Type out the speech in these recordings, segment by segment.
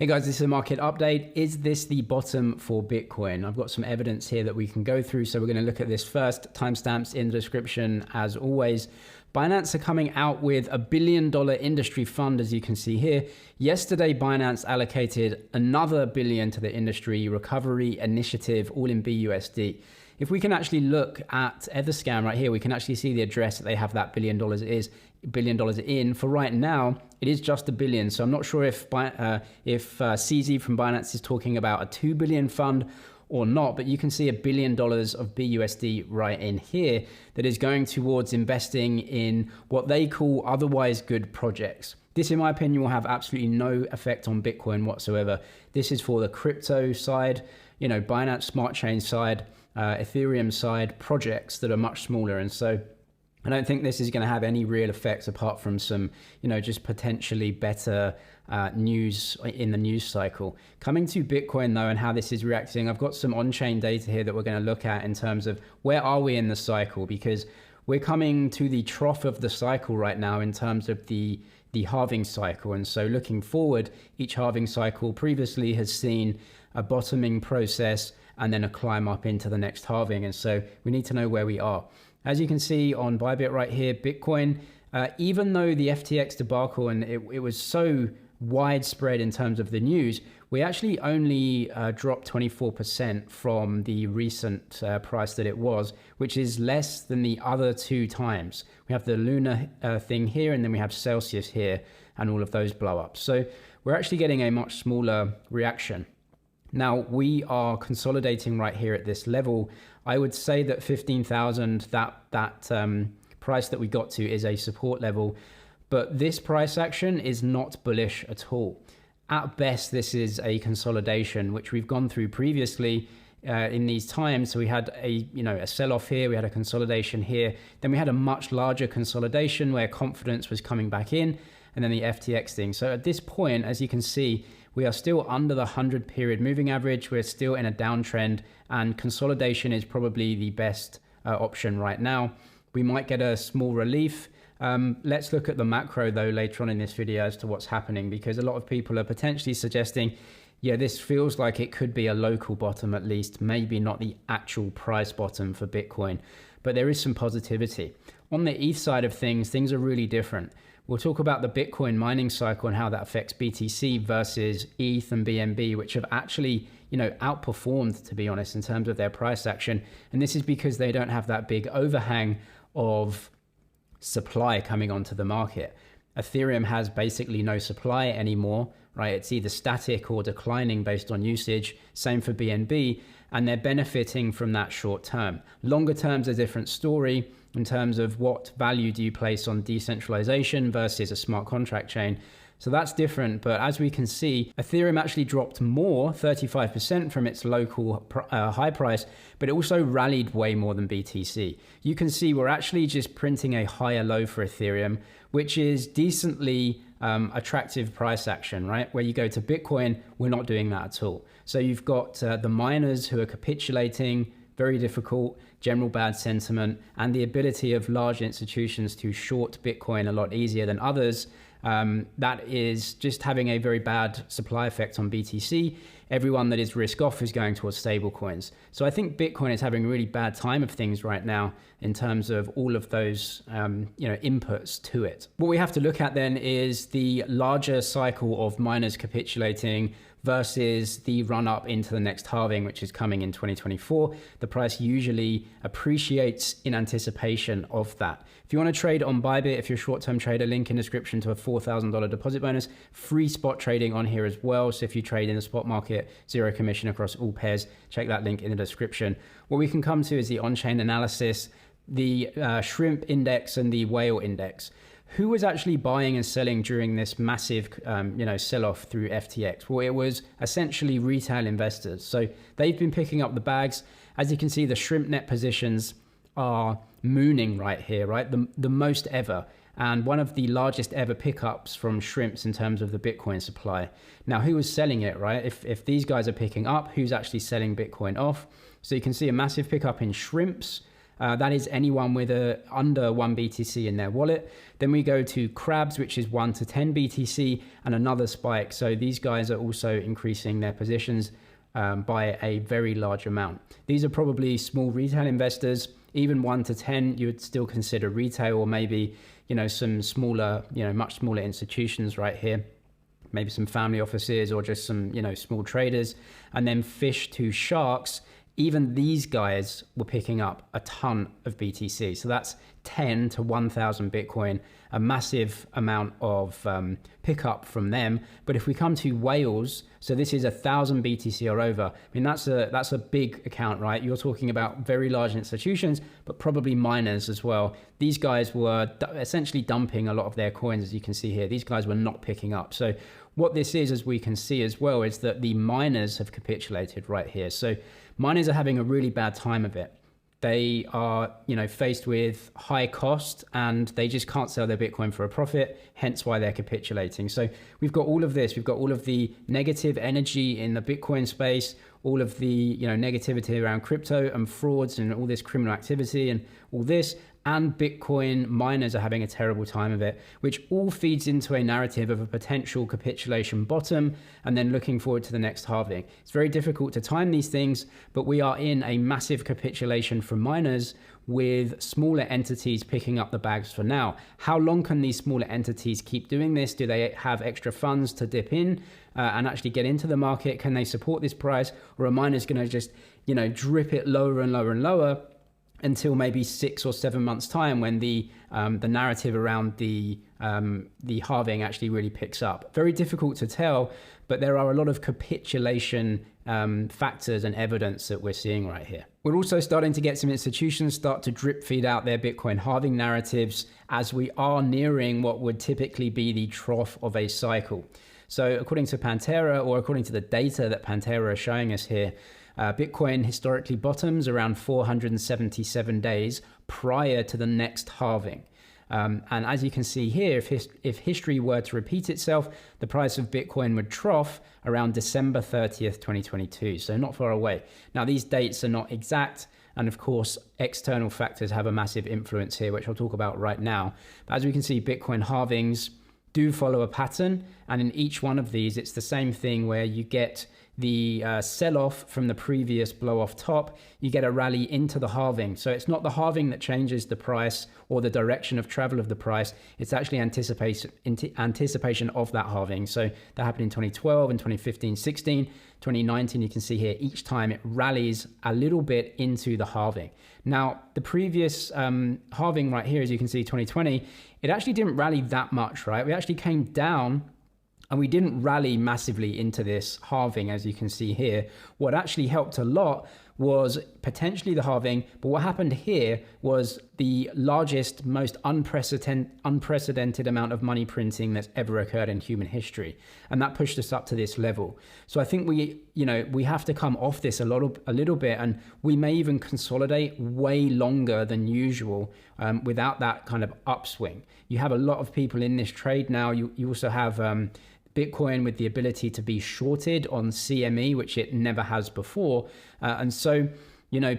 Hey guys, this is a market update. Is this the bottom for Bitcoin? I've got some evidence here that we can go through. So we're going to look at this first. Timestamps in the description as always. Binance are coming out with $1 billion industry fund, as you can see here. Yesterday, Binance allocated another billion to the industry recovery initiative, all in BUSD. If we can actually look at Etherscan right here, we can actually see the address that they have that $1 billion in. For right now, it is just $1 billion. So I'm not sure if CZ from Binance is talking about a $2 billion fund or not, but you can see $1 billion of BUSD right in here that is going towards investing in what they call otherwise good projects. This, in my opinion, will have absolutely no effect on Bitcoin whatsoever. This is for the crypto side, Binance Smart Chain side, Ethereum side projects that are much smaller. And so I don't think this is going to have any real effects apart from some, just potentially better news in the news cycle. Coming to Bitcoin though, and how this is reacting, I've got some on-chain data here that we're going to look at in terms of where are we in the cycle, because we're coming to the trough of the cycle right now in terms of the halving cycle. And so looking forward, each halving cycle previously has seen a bottoming process and then a climb up into the next halving. And so we need to know where we are. As you can see on Bybit right here, Bitcoin, even though the FTX debacle and it was so widespread in terms of the news, we actually only dropped 24% from the recent price that it was, which is less than the other two times. We have the lunar thing here, and then we have Celsius here, and all of those blow up. So we're actually getting a much smaller reaction. Now we are consolidating right here at this level. I would say that 15,000, that price that we got to is a support level, but this price action is not bullish at all. At best, this is a consolidation, which we've gone through previously in these times. So we had a sell-off here, we had a consolidation here, then we had a much larger consolidation where confidence was coming back in, and then the FTX thing. So at this point, as you can see, we are still under the 100-period moving average. We're still in a downtrend, and consolidation is probably the best option right now. We might get a small relief. Let's look at the macro though later on in this video as to what's happening, because a lot of people are potentially suggesting, yeah, this feels like it could be a local bottom at least, maybe not the actual price bottom for Bitcoin, but there is some positivity. On the ETH side of things are really different. We'll talk about the Bitcoin mining cycle and how that affects BTC versus ETH and BNB, which have actually, outperformed, to be honest, in terms of their price action. And this is because they don't have that big overhang of supply coming onto the market. Ethereum has basically no supply anymore, right? It's either static or declining based on usage. Same for BNB, and they're benefiting from that short term. Longer term's a different story in terms of what value do you place on decentralization versus a smart contract chain. So that's different, but as we can see, Ethereum actually dropped more, 35% from its local high price, but it also rallied way more than BTC. You can see we're actually just printing a higher low for Ethereum, which is decently attractive price action, right? Where you go to Bitcoin, we're not doing that at all. So you've got the miners who are capitulating, very difficult, general bad sentiment, and the ability of large institutions to short Bitcoin a lot easier than others. That is just having a very bad supply effect on BTC. Everyone that is risk off is going towards stable coins. So I think Bitcoin is having a really bad time of things right now in terms of all of those inputs to it. What we have to look at then is the larger cycle of miners capitulating versus the run up into the next halving, which is coming in 2024. The price usually appreciates in anticipation of that. If you want to trade on Bybit, if you're a short-term trader, link in description to a $4,000 deposit bonus, free spot trading on here as well. So if you trade in the spot market, zero commission across all pairs, check that link in the description. What we can come to is the on-chain analysis, the shrimp index and the whale index. Who was actually buying and selling during this massive, sell-off through FTX? Well, it was essentially retail investors. So they've been picking up the bags. As you can see, the shrimp net positions are mooning right here, right? The most ever, and one of the largest ever pickups from shrimps in terms of the Bitcoin supply. Now, who was selling it, right? If these guys are picking up, who's actually selling Bitcoin off? So you can see a massive pickup in shrimps. That is anyone with under 1 BTC in their wallet. Then we go to Crabs, which is 1 to 10 BTC, and another spike. So these guys are also increasing their positions by a very large amount. These are probably small retail investors. Even 1 to 10, you would still consider retail, or maybe, some smaller, much smaller institutions right here. Maybe some family offices or just some, small traders. And then fish to sharks, even these guys were picking up a ton of BTC. So that's 10 to 1,000 Bitcoin, a massive amount of pickup from them. But if we come to whales, so this is 1,000 BTC or over. I mean, that's a big account, right? You're talking about very large institutions, but probably miners as well. These guys were essentially dumping a lot of their coins, as you can see here. These guys were not picking up. So what this is, as we can see as well, is that the miners have capitulated right here. So miners are having a really bad time of it. They are, faced with high cost, and they just can't sell their Bitcoin for a profit, hence why they're capitulating. So we've got all of this. We've got all of the negative energy in the Bitcoin space, all of the, negativity around crypto and frauds and all this criminal activity and all this. And Bitcoin miners are having a terrible time of it, which all feeds into a narrative of a potential capitulation bottom and then looking forward to the next halving. It's very difficult to time these things, but we are in a massive capitulation from miners, with smaller entities picking up the bags for now. How long can these smaller entities keep doing this? Do they have extra funds to dip in and actually get into the market? Can they support this price? Or are miners going to just, drip it lower and lower and lower until maybe 6 or 7 months time, when the narrative around the halving actually really picks up? Very difficult to tell, but there are a lot of capitulation factors and evidence that we're seeing right here. We're also starting to get some institutions start to drip feed out their Bitcoin halving narratives, as we are nearing what would typically be the trough of a cycle. So according to Pantera, or according to the data that Pantera is showing us here, Bitcoin historically bottoms around 477 days prior to the next halving. And as you can see here, if history were to repeat itself, the price of Bitcoin would trough around December 30th, 2022. So not far away. Now, these dates are not exact. And of course, external factors have a massive influence here, which I'll talk about right now. But as we can see, Bitcoin halvings do follow a pattern. And in each one of these, it's the same thing, where you get the sell-off from the previous blow-off top, you get a rally into the halving. So it's not the halving that changes the price or the direction of travel of the price. It's actually anticipation of that halving. So that happened in 2012 and 2015, 16, 2019. You can see here, each time it rallies a little bit into the halving. Now, the previous halving right here, as you can see, 2020, it actually didn't rally that much, right? We actually came down, and we didn't rally massively into this halving, as you can see here. What actually helped a lot was potentially the halving, but what happened here was the largest, most unprecedented amount of money printing that's ever occurred in human history. And that pushed us up to this level. So I think we have to come off this a little bit, and we may even consolidate way longer than usual without that kind of upswing. You have a lot of people in this trade now. You also have Bitcoin with the ability to be shorted on CME, which it never has before. And so,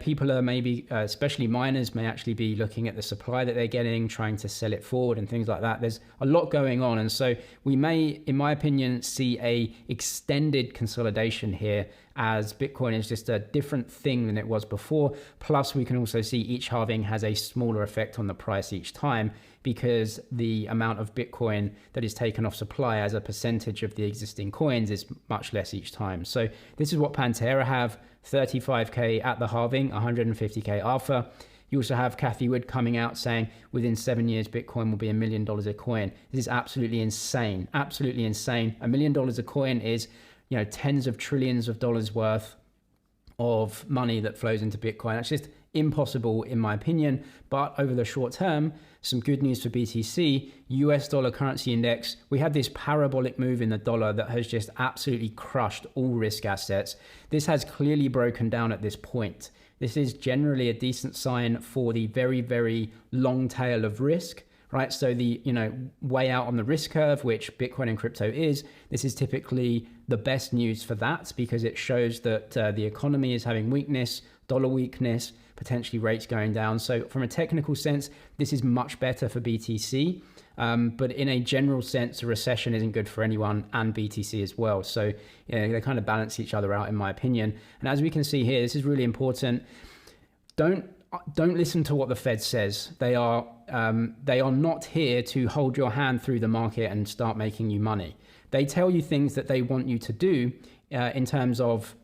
people are maybe, especially miners, may actually be looking at the supply that they're getting, trying to sell it forward and things like that. There's a lot going on. And so we may, in my opinion, see a extended consolidation here, as Bitcoin is just a different thing than it was before. Plus, we can also see each halving has a smaller effect on the price each time, because the amount of Bitcoin that is taken off supply as a percentage of the existing coins is much less each time. So this is what Pantera have: 35K at the halving, 150K alpha. You also have Cathie Wood coming out saying within 7 years, Bitcoin will be $1 million a coin. This is absolutely insane, absolutely insane. $1 million a coin is, tens of trillions of dollars worth of money that flows into Bitcoin. That's just impossible, in my opinion. But over the short term, some good news for BTC. US dollar currency index, we had this parabolic move in the dollar that has just absolutely crushed all risk assets. This has clearly broken down at this point. This is generally a decent sign for the very, very long tail of risk, right? So the, way out on the risk curve, which Bitcoin and crypto is, this is typically the best news for that, because it shows that the economy is having weakness, dollar weakness, potentially rates going down. So from a technical sense, this is much better for BTC. But in a general sense, a recession isn't good for anyone, and BTC as well. So they kind of balance each other out, in my opinion. And as we can see here, this is really important. Don't listen to what the Fed says. They are not here to hold your hand through the market and start making you money. They tell you things that they want you to do in terms of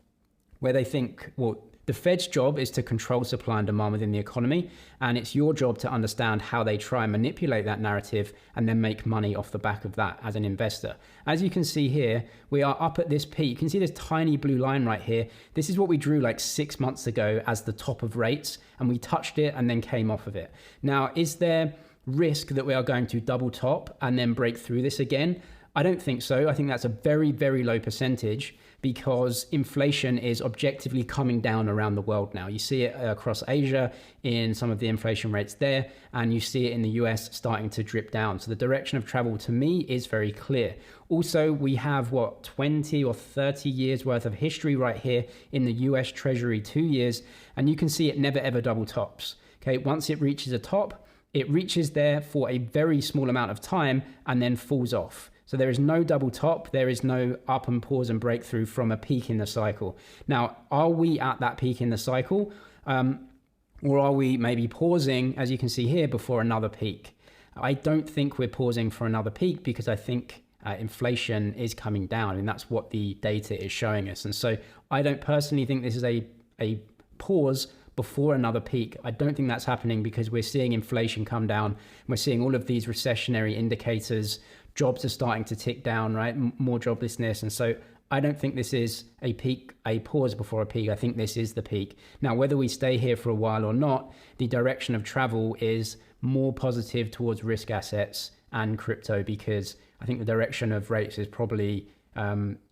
where they think, well, the Fed's job is to control supply and demand within the economy, and it's your job to understand how they try and manipulate that narrative and then make money off the back of that as an investor. As you can see here, we are up at this peak. You can see this tiny blue line right here. This is what we drew like 6 months ago as the top of rates, and we touched it and then came off of it. Now, is there risk that we are going to double top and then break through this again? I don't think so. I think that's a very, very low percentage, because inflation is objectively coming down around the world now. You see it across Asia in some of the inflation rates there, and you see it in the US starting to drip down. So the direction of travel to me is very clear. Also, we have 20 or 30 years worth of history right here in the US Treasury 2 years, and you can see it never ever double tops. Okay, once it reaches a top, it reaches there for a very small amount of time and then falls off. So there is no double top, there is no up and pause and breakthrough from a peak in the cycle. Now, are we at that peak in the cycle? Or are we maybe pausing, as you can see here, before another peak? I don't think we're pausing for another peak, because I think inflation is coming down, and that's what the data is showing us. And so I don't personally think this is a pause before another peak. I don't think that's happening, because we're seeing inflation come down. We're seeing all of these recessionary indicators. Jobs are starting to tick down, right? More joblessness. And so I don't think this is a peak, a pause before a peak. I think this is the peak. Now, whether we stay here for a while or not, the direction of travel is more positive towards risk assets and crypto, because I think the direction of rates is probably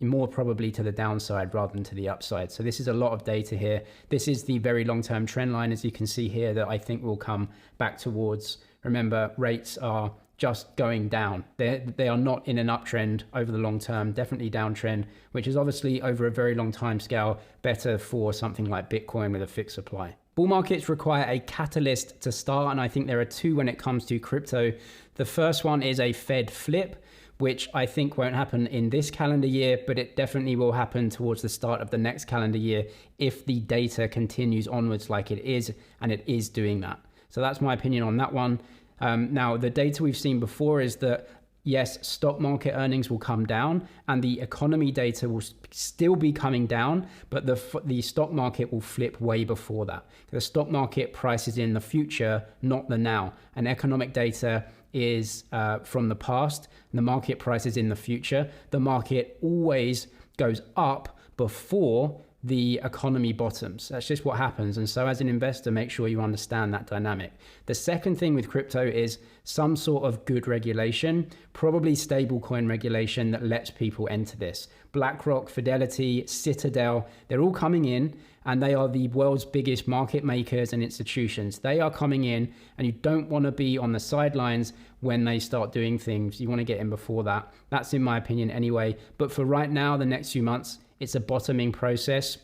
more probably to the downside rather than to the upside. So this is a lot of data here. This is the very long-term trend line, as you can see here, that I think will come back towards. Remember, rates are just going down. They are not in an uptrend over the long term, definitely downtrend, which is obviously over a very long time scale better for something like Bitcoin with a fixed supply. Bull markets require a catalyst to start, and I think there are two when it comes to crypto. The first one is a Fed flip, which I think won't happen in this calendar year, but it definitely will happen towards the start of the next calendar year if the data continues onwards like it is, and it is doing that. So that's my opinion on that one. Now, the data we've seen before is that, yes, stock market earnings will come down and the economy data will still be coming down, but the stock market will flip way before that. The stock market prices in the future, not the now. And economic data is from the past, and the market prices in the future. The market always goes up before the economy bottoms. That's just what happens. And so as an investor, make sure you understand that dynamic. The second thing with crypto is some sort of good regulation, probably stablecoin regulation that lets people enter this. BlackRock, Fidelity, Citadel, they're all coming in, and they are the world's biggest market makers and institutions. They are coming in, and you don't want to be on the sidelines when they start doing things. You want to get in before that. That's in my opinion anyway. But for right now, the next few months, it's a bottoming process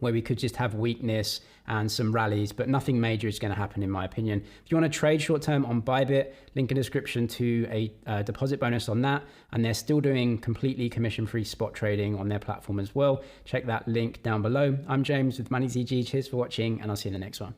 where we could just have weakness and some rallies, but nothing major is going to happen in my opinion. If you want to trade short term on Bybit, link in description to a deposit bonus on that. And they're still doing completely commission-free spot trading on their platform as well. Check that link down below. I'm James with MoneyZG. Cheers for watching, and I'll see you in the next one.